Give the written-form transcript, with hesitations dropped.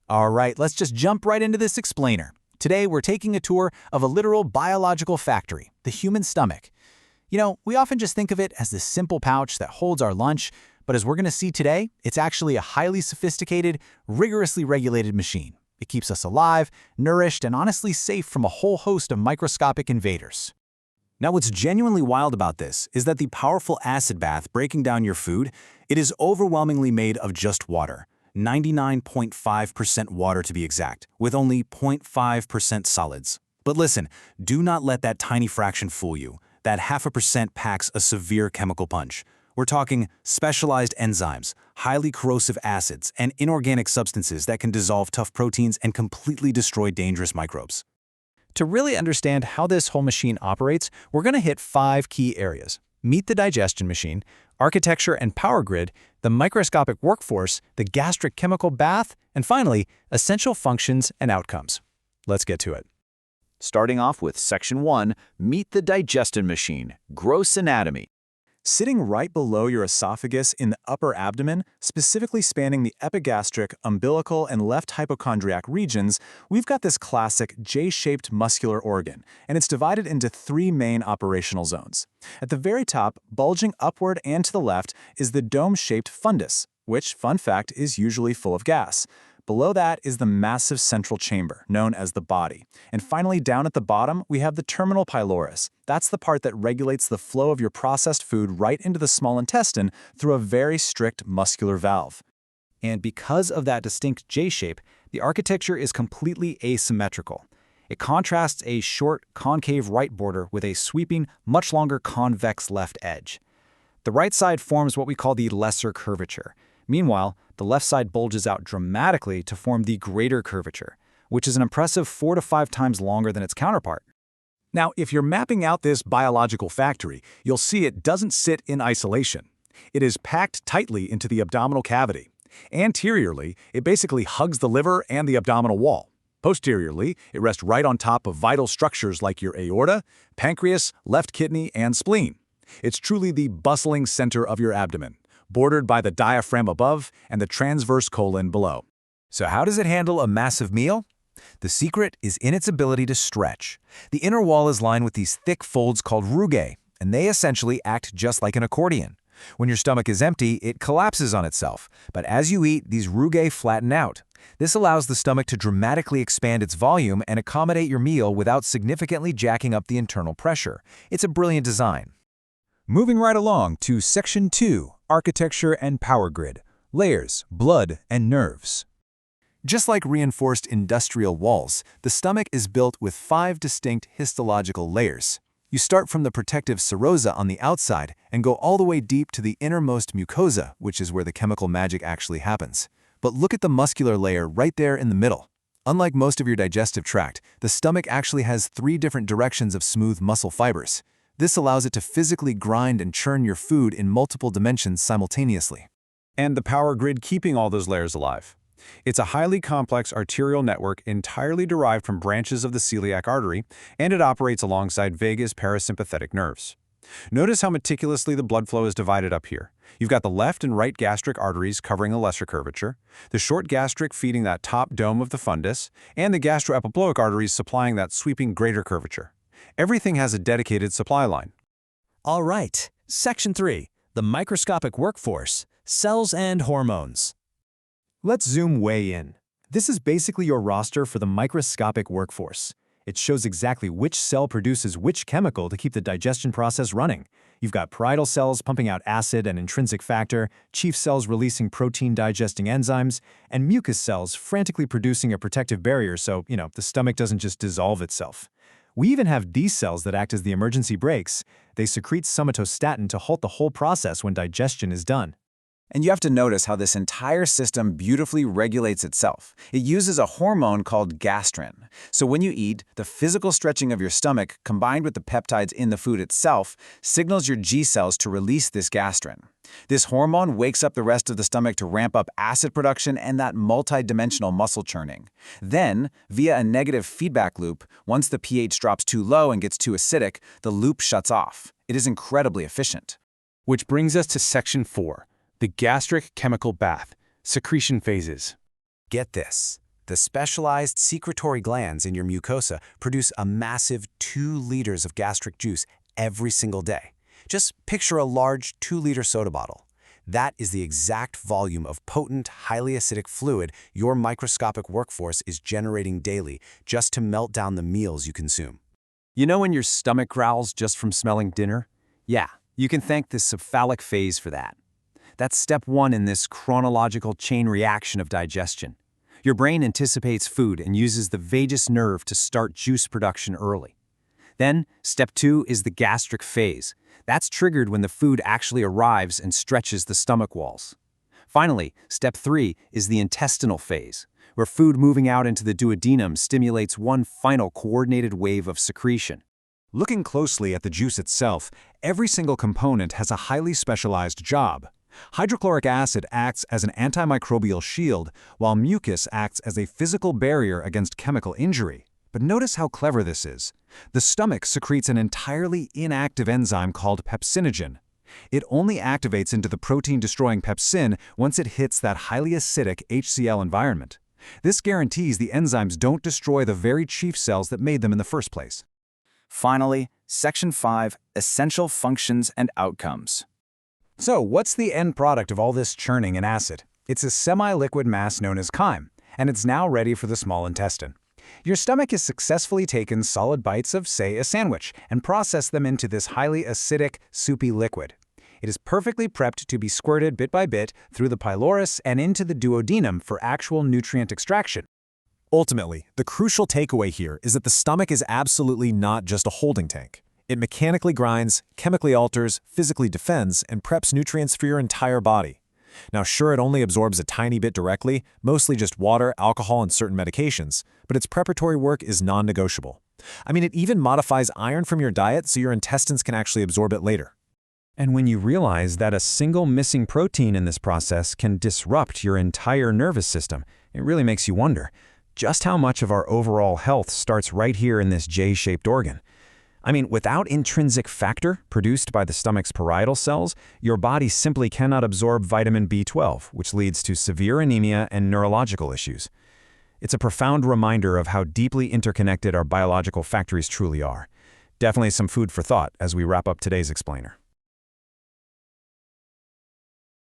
All right, let's just jump right into this explainer. Today, we're taking a tour of a literal biological factory, the human stomach. We often just think of it as this simple pouch that holds our lunch, but as we're going to see today, it's actually a highly sophisticated, rigorously regulated machine. It keeps us alive, nourished, and honestly safe from a whole host of microscopic invaders. Now, what's genuinely wild about this is that the powerful acid bath breaking down your food, it is overwhelmingly made of just water. 99.5% water to be exact, with only 0.5% solids. But listen, do not let that tiny fraction fool you. That 0.5% packs a severe chemical punch. We're talking specialized enzymes, highly corrosive acids, and inorganic substances that can dissolve tough proteins and completely destroy dangerous microbes. To really understand how this whole machine operates, we're going to hit 5 key areas. Meet the digestion machine, architecture and power grid, the microscopic workforce, the gastric chemical bath, and finally, essential functions and outcomes. Let's get to it. Starting off with Section 1, Meet the digestion machine, gross anatomy. Sitting right below your esophagus in the upper abdomen, specifically spanning the epigastric, umbilical, and left hypochondriac regions, we've got this classic J-shaped muscular organ, and it's divided into 3 main operational zones. At the very top, bulging upward and to the left, is the dome-shaped fundus, which, fun fact, is usually full of gas. Below that is the massive central chamber, known as the body. And finally, down at the bottom, we have the terminal pylorus. That's the part that regulates the flow of your processed food right into the small intestine through a very strict muscular valve. And because of that distinct J-shape, the architecture is completely asymmetrical. It contrasts a short, concave right border with a sweeping, much longer convex left edge. The right side forms what we call the lesser curvature. Meanwhile, the left side bulges out dramatically to form the greater curvature, which is an impressive 4 to 5 times longer than its counterpart. Now, if you're mapping out this biological factory, you'll see it doesn't sit in isolation. It is packed tightly into the abdominal cavity. Anteriorly, it basically hugs the liver and the abdominal wall. Posteriorly, it rests right on top of vital structures like your aorta, pancreas, left kidney, and spleen. It's truly the bustling center of your abdomen, bordered by the diaphragm above and the transverse colon below. So how does it handle a massive meal? The secret is in its ability to stretch. The inner wall is lined with these thick folds called rugae, and they essentially act just like an accordion. When your stomach is empty, it collapses on itself, but as you eat, these rugae flatten out. This allows the stomach to dramatically expand its volume and accommodate your meal without significantly jacking up the internal pressure. It's a brilliant design. Moving right along to Section 2, Architecture and Power Grid, Layers, Blood, and Nerves. Just like reinforced industrial walls, the stomach is built with 5 distinct histological layers. You start from the protective serosa on the outside and go all the way deep to the innermost mucosa, which is where the chemical magic actually happens. But look at the muscular layer right there in the middle. Unlike most of your digestive tract, the stomach actually has 3 different directions of smooth muscle fibers. This allows it to physically grind and churn your food in multiple dimensions simultaneously. And the power grid keeping all those layers alive. It's a highly complex arterial network entirely derived from branches of the celiac artery, and it operates alongside vagus parasympathetic nerves. Notice how meticulously the blood flow is divided up here. You've got the left and right gastric arteries covering a lesser curvature, the short gastric feeding that top dome of the fundus, and the gastroepiploic arteries supplying that sweeping greater curvature. Everything has a dedicated supply line. All right, Section 3, the microscopic workforce, cells and hormones. Let's zoom way in. This is basically your roster for the microscopic workforce. It shows exactly which cell produces which chemical to keep the digestion process running. You've got parietal cells pumping out acid and intrinsic factor, chief cells releasing protein-digesting enzymes, and mucus cells frantically producing a protective barrier so, the stomach doesn't just dissolve itself. We even have these cells that act as the emergency brakes. They secrete somatostatin to halt the whole process when digestion is done. And you have to notice how this entire system beautifully regulates itself. It uses a hormone called gastrin. So when you eat, the physical stretching of your stomach, combined with the peptides in the food itself, signals your G cells to release this gastrin. This hormone wakes up the rest of the stomach to ramp up acid production and that multi-dimensional muscle churning. Then, via a negative feedback loop, once the pH drops too low and gets too acidic, the loop shuts off. It is incredibly efficient. Which brings us to Section 4. The gastric chemical bath, secretion phases. Get this. The specialized secretory glands in your mucosa produce a massive 2 liters of gastric juice every single day. Just picture a large 2-liter soda bottle. That is the exact volume of potent, highly acidic fluid your microscopic workforce is generating daily just to melt down the meals you consume. You know when your stomach growls just from smelling dinner? Yeah, you can thank the cephalic phase for that. That's step 1 in this chronological chain reaction of digestion. Your brain anticipates food and uses the vagus nerve to start juice production early. Then, step 2 is the gastric phase. That's triggered when the food actually arrives and stretches the stomach walls. Finally, step 3 is the intestinal phase, where food moving out into the duodenum stimulates one final coordinated wave of secretion. Looking closely at the juice itself, every single component has a highly specialized job. Hydrochloric acid acts as an antimicrobial shield, while mucus acts as a physical barrier against chemical injury. But notice how clever this is. The stomach secretes an entirely inactive enzyme called pepsinogen. It only activates into the protein-destroying pepsin once it hits that highly acidic HCl environment. This guarantees the enzymes don't destroy the very chief cells that made them in the first place. Finally, Section 5, Essential Functions and Outcomes. So, what's the end product of all this churning in acid? It's a semi-liquid mass known as chyme, and it's now ready for the small intestine. Your stomach has successfully taken solid bites of, say, a sandwich and processed them into this highly acidic, soupy liquid. It is perfectly prepped to be squirted bit by bit through the pylorus and into the duodenum for actual nutrient extraction. Ultimately, the crucial takeaway here is that the stomach is absolutely not just a holding tank. It mechanically grinds, chemically alters, physically defends, and preps nutrients for your entire body. Now sure, it only absorbs a tiny bit directly, mostly just water, alcohol, and certain medications, but its preparatory work is non-negotiable. I mean, it even modifies iron from your diet so your intestines can actually absorb it later. And when you realize that a single missing protein in this process can disrupt your entire nervous system, it really makes you wonder just how much of our overall health starts right here in this J-shaped organ. I mean, without intrinsic factor produced by the stomach's parietal cells, your body simply cannot absorb vitamin B12, which leads to severe anemia and neurological issues. It's a profound reminder of how deeply interconnected our biological factories truly are. Definitely some food for thought as we wrap up today's explainer.